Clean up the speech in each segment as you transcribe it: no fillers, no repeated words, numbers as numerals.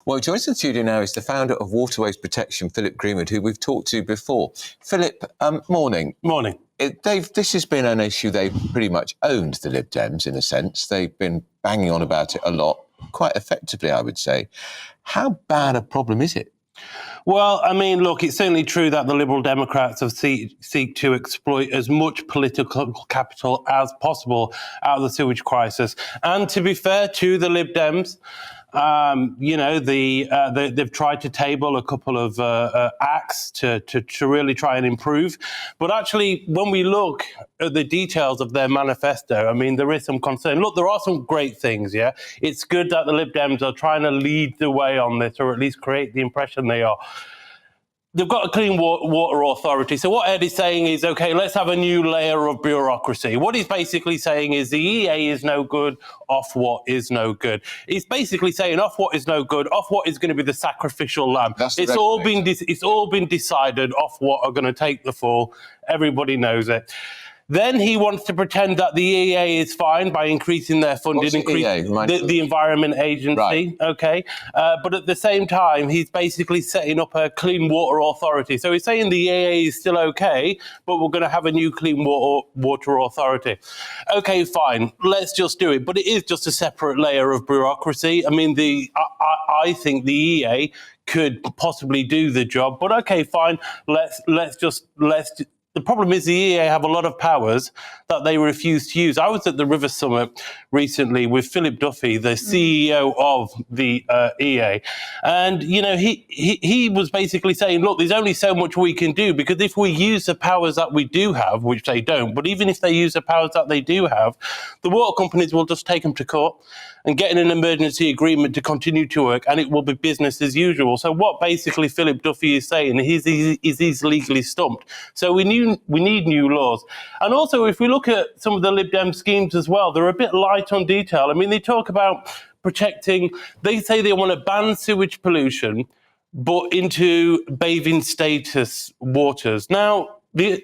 Well, joining us in the studio now is the founder of Waterways Protection, Philip Greenwood, who we've talked to before. Philip, morning. Morning. This has been an issue they've pretty much owned, the Lib Dems, in a sense. They've been banging on about it a lot, quite effectively, I would say. How bad a problem is it? Well, I mean, look, it's certainly true that the Liberal Democrats have seek to exploit as much political capital as possible out of the sewage crisis. And to be fair to the Lib Dems, they've tried to table a couple of acts to really try and improve. But actually, when we look at the details of their manifesto, I mean, there is some concern. Look, there are some great things, yeah? It's good that the Lib Dems are trying to lead the way on this, or at least create the impression they are. They've got a clean water authority. So what Ed is saying is, OK, let's have a new layer of bureaucracy. What he's basically saying is the EA is no good, Ofwat is no good. He's basically saying Ofwat is no good, Ofwat is going to be the sacrificial lamb. It's all been decided, Ofwat are going to take the fall. Everybody knows it. Then he wants to pretend that the EA is fine by increasing their funding, the Environment Agency, right. OK? But at the same time, he's basically setting up a Clean Water Authority. So he's saying the EA is still OK, but we're going to have a new Clean Water Authority. OK, fine, let's just do it. But it is just a separate layer of bureaucracy. I mean, I think the EA could possibly do the job, but OK, fine, let's. The problem is the EA have a lot of powers that they refuse to use. I was at the River Summit recently with Philip Duffy, the CEO of the EA, and he was basically saying, look, there's only so much we can do, because if we use the powers that we do have, which they don't, but even if they use the powers that they do have, the water companies will just take them to court and get in an emergency agreement to continue to work, and it will be business as usual. So what basically Philip Duffy is saying is he's legally stumped. So we need new laws. And also, if we look at some of the Lib Dem schemes as well, they're a bit light on detail. I mean, they talk about protecting, they say they want to ban sewage pollution, but into bathing status waters. Now, the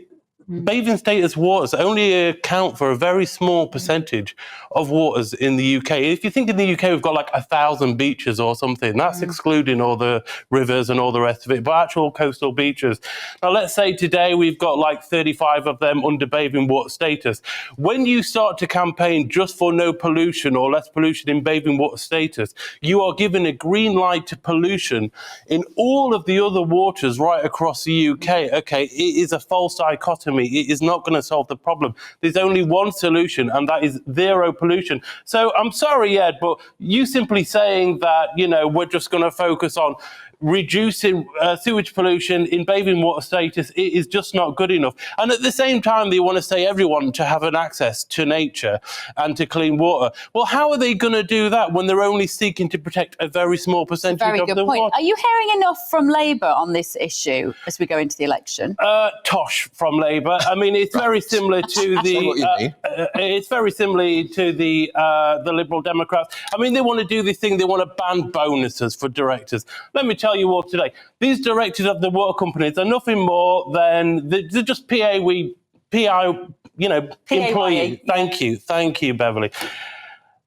bathing status waters only account for a very small percentage of waters in the UK. If you think in the UK we've got like 1,000 beaches or something, that's excluding all the rivers and all the rest of it, but actual coastal beaches. Now let's say today we've got like 35 of them under bathing water status. When you start to campaign just for no pollution or less pollution in bathing water status, you are given a green light to pollution in all of the other waters right across the UK. Okay, it is a false dichotomy. It is not going to solve the problem. There's only one solution, and that is zero pollution. So I'm sorry, Ed, but you simply saying that, we're just going to focus on reducing sewage pollution in bathing water status, it is just not good enough. And at the same time, they want to say everyone to have an access to nature and to clean water. Well, how are they going to do that when they're only seeking to protect a very small percentage of the water? Are you hearing enough from Labour on this issue as we go into the election? Tosh from Labour. I mean, it's very similar to the. It's very similar to the Liberal Democrats. I mean, they want to do this thing. They want to ban bonuses for directors. Let me tell you all today, these directors of the water companies are nothing more than they're just employee. Thank you, Beverley.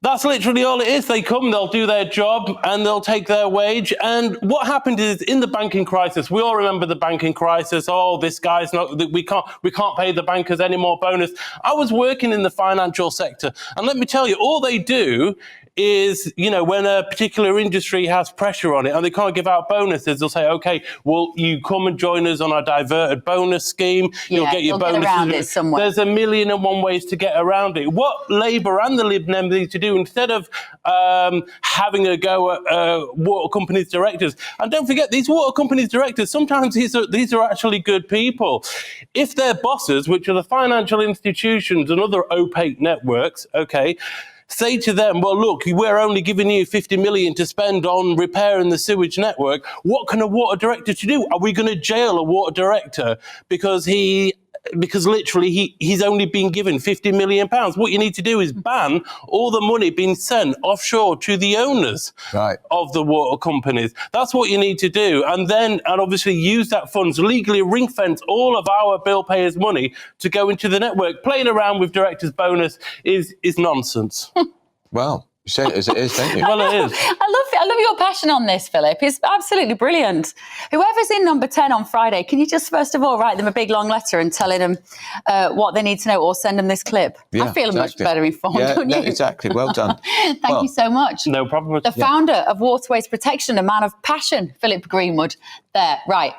That's literally all it is. They come, they'll do their job, and they'll take their wage. And what happened is, in the banking crisis, we all remember the banking crisis. Oh, this guy's not. We can't pay the bankers any more bonus. I was working in the financial sector, and let me tell you, all they do is, when a particular industry has pressure on it and they can't give out bonuses, they'll say, okay, well, you come and join us on our diverted bonus scheme. You'll get your bonuses. Get around it somewhere. There's 1,000,001 ways to get around it. What Labour and the Lib Dem need to do, instead of having a go at water companies directors, and don't forget, these water companies directors, sometimes these are actually good people. If their bosses, which are the financial institutions and other opaque networks, okay, say to them, well, look, we're only giving you 50 million to spend on repairing the sewage network. What can a water director do? Are we going to jail a water director because literally he's only been given £50 million? What you need to do is ban all the money being sent offshore to the owners of the water companies. That's what you need to do. And obviously use that funds, legally ring fence all of our bill payers' money to go into the network. Playing around with directors' bonus is nonsense. Well, You say it as it is, don't you? Well, it is. I love your passion on this, Philip. It's absolutely brilliant. Whoever's in number 10 on Friday, can you just first of all write them a big long letter and telling them what they need to know, or send them this clip? Yeah, I feel much better informed, don't no, you? exactly. Well done. Thank you so much. No problem. The founder of Waterways Protection, a man of passion, Philip Greenwood. There, right.